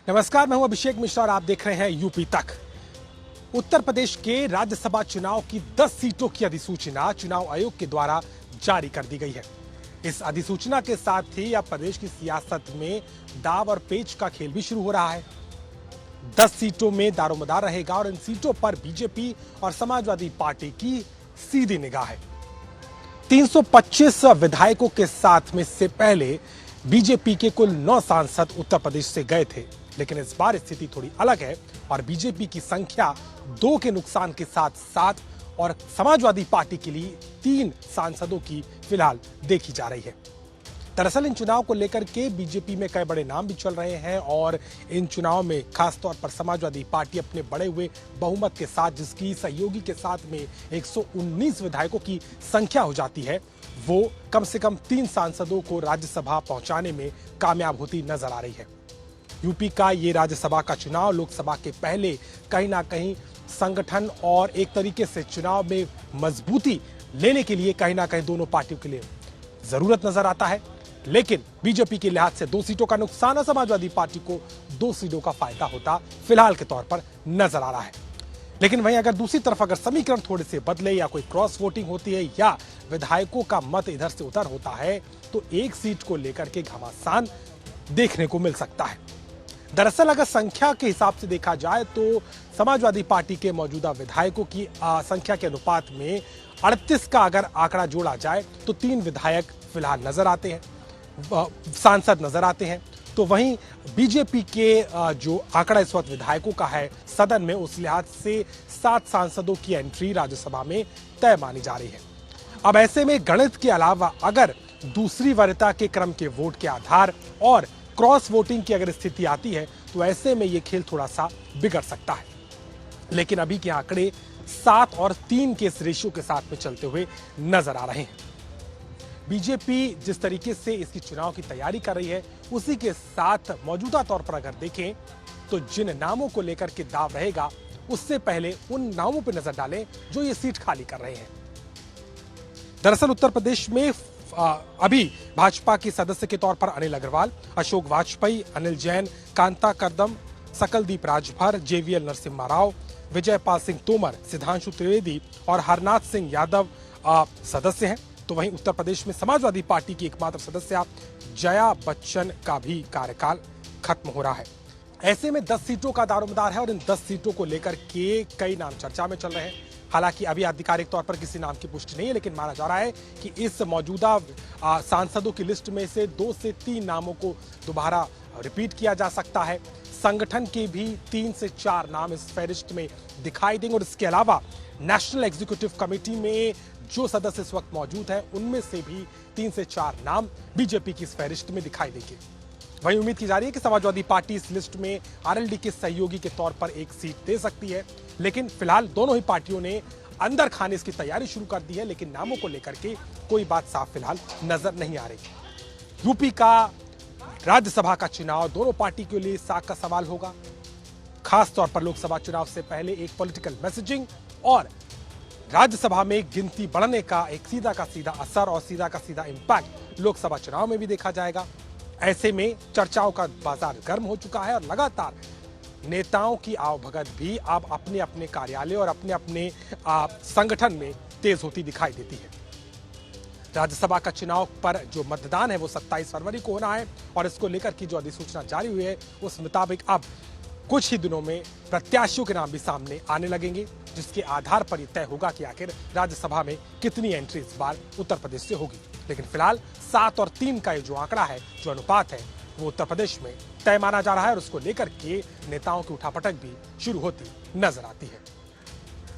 नमस्कार, मैं हूं अभिषेक मिश्रा और आप देख रहे हैं यूपी तक। उत्तर प्रदेश के राज्यसभा चुनाव की 10 सीटों की अधिसूचना चुनाव आयोग के द्वारा जारी कर दी गई है। इस अधिसूचना के साथ ही अब प्रदेश की सियासत में दाव और पेच का खेल भी शुरू हो रहा है। 10 सीटों में दारोमदार रहेगा और इन सीटों पर बीजेपी और समाजवादी पार्टी की सीधी निगाह है। 325 विधायकों के साथ में इससे पहले बीजेपी के कुल 9 सांसद उत्तर प्रदेश से गए थे, लेकिन इस बार स्थिति थोड़ी अलग है और बीजेपी की संख्या 2 के नुकसान के साथ 7 और समाजवादी पार्टी के लिए 3 सांसदों की फिलहाल देखी जा रही है। दरअसल इन चुनाव को लेकर के बीजेपी में कई बड़े नाम भी चल रहे हैं और इन चुनाव में खासतौर पर समाजवादी पार्टी अपने बढ़े हुए बहुमत के साथ, जिसकी सहयोगी के साथ में 119 विधायकों की संख्या हो जाती है, वो कम से कम 3 सांसदों को राज्यसभा पहुंचाने में कामयाब होती नजर आ रही है। यूपी का ये राज्यसभा का चुनाव लोकसभा के पहले कहीं ना कहीं संगठन और एक तरीके से चुनाव में मजबूती लेने के लिए कहीं ना कहीं दोनों पार्टियों के लिए जरूरत नजर आता है, लेकिन बीजेपी के लिहाज से 2 सीटों का नुकसान और समाजवादी पार्टी को 2 सीटों का फायदा होता फिलहाल के तौर पर नजर आ रहा है। लेकिन वहीं अगर दूसरी तरफ अगर समीकरण थोड़े से बदले या कोई क्रॉस वोटिंग होती है या विधायकों का मत इधर से उधर होता है तो एक सीट को लेकर के घमासान देखने को मिल सकता है। दरअसल अगर संख्या के हिसाब से देखा जाए तो समाजवादी पार्टी के मौजूदा विधायकों की संख्या के अनुपात में 38 का अगर आंकड़ा जोड़ा जाए तो 3 विधायक फिलहाल नजर आते हैं, सांसद नजर आते हैं। तो वहीं बीजेपी के जो आंकड़ा इस वक्त विधायकों का है सदन में, उस लिहाज से 7 सांसदों की एंट्री राज्यसभा में तय मानी जा रही है। अब ऐसे में गणित के अलावा अगर दूसरी वरीयता के क्रम के वोट के आधार और क्रॉस वोटिंग की अगर स्थिति आती है तो ऐसे में ये खेल थोड़ा सा बिगड़ सकता है। लेकिन अभी के आंकड़े 7 और 3 के इस रेशियो के साथ में चलते हुए नजर आ रहे हैं। बीजेपी जिस तरीके से इसकी चुनाव की तैयारी कर रही है, उसी के साथ मौजूदा तौर पर अगर देखें तो जिन नामों को लेकर के दाव रहेगा, उससे पहले उन नामों पर नजर डालें जो ये सीट खाली कर रहे हैं। दरअसल उत्तर प्रदेश में अभी भाजपा के सदस्य के तौर पर अनिल अग्रवाल, अशोक वाजपेयी, अनिल जैन, कांता कर्दम, सकलदीप राजभर, जेवीएल नरसिम्हा राव, विजयपाल सिंह तोमर, सिद्धांशु त्रिवेदी और हरनाथ सिंह यादव सदस्य हैं। तो वहीं उत्तर प्रदेश में समाजवादी पार्टी की एकमात्र सदस्य जया बच्चन का भी कार्यकाल खत्म हो रहा है। ऐसे में 10 सीटों का दारोमदार है और इन 10 सीटों को लेकर के कई नाम चर्चा में चल रहे हैं। हालांकि अभी आधिकारिक तौर पर किसी नाम की पुष्टि नहीं है, लेकिन माना जा रहा है कि इस मौजूदा सांसदों की लिस्ट में से 2 से 3 नामों को दोबारा रिपीट किया जा सकता है। संगठन के भी 3 से 4 नाम इस फहरिस्त में दिखाई देंगे और इसके अलावा नेशनल एग्जीक्यूटिव कमेटी में जो सदस्य इस वक्त मौजूद है उनमें से भी 3 से 4 नाम बीजेपी की इस फहरिस्त में दिखाई देंगे। वहीं उम्मीद की जा रही है कि समाजवादी पार्टी इस लिस्ट में आरएलडी के सहयोगी के तौर पर एक सीट दे सकती है, लेकिन फिलहाल दोनों ही पार्टियों ने अंदर खाने इसकी तैयारी शुरू कर दी है, लेकिन नामों को लेकर के कोई बात साफ फिलहाल नजर नहीं आ रही। यूपी का राज्यसभा का चुनाव दोनों पार्टी के लिए साख का सवाल होगा। खासतौर पर लोकसभा चुनाव से पहले एक पॉलिटिकल मैसेजिंग और राज्यसभा में गिनती बढ़ने का एक सीधा का सीधा असर और सीधा का सीधा इंपैक्ट लोकसभा चुनाव में भी देखा जाएगा। ऐसे में चर्चाओं का बाजार गर्म हो चुका है और लगातार नेताओं की आवभगत भी अब अपने अपने कार्यालय और अपने अपने संगठन में तेज होती दिखाई देती है। राज्यसभा का चुनाव पर जो मतदान है वो 27 फरवरी को होना है और इसको लेकर की जो अधिसूचना जारी हुई है उस मुताबिक अब कुछ ही दिनों में प्रत्याशियों के नाम भी सामने आने लगेंगे, जिसके आधार पर यह तय होगा कि आखिर राज्यसभा में कितनी एंट्री इस बार उत्तर प्रदेश से होगी। लेकिन फिलहाल 7 और 3 का ये जो आंकड़ा है, जो अनुपात है, वो उत्तर प्रदेश में तय माना जा रहा है और उसको लेकर के नेताओं की उठापटक भी शुरू होती नजर आती है।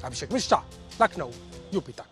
अभिषेक मिश्रा, लखनऊ, यूपी तक।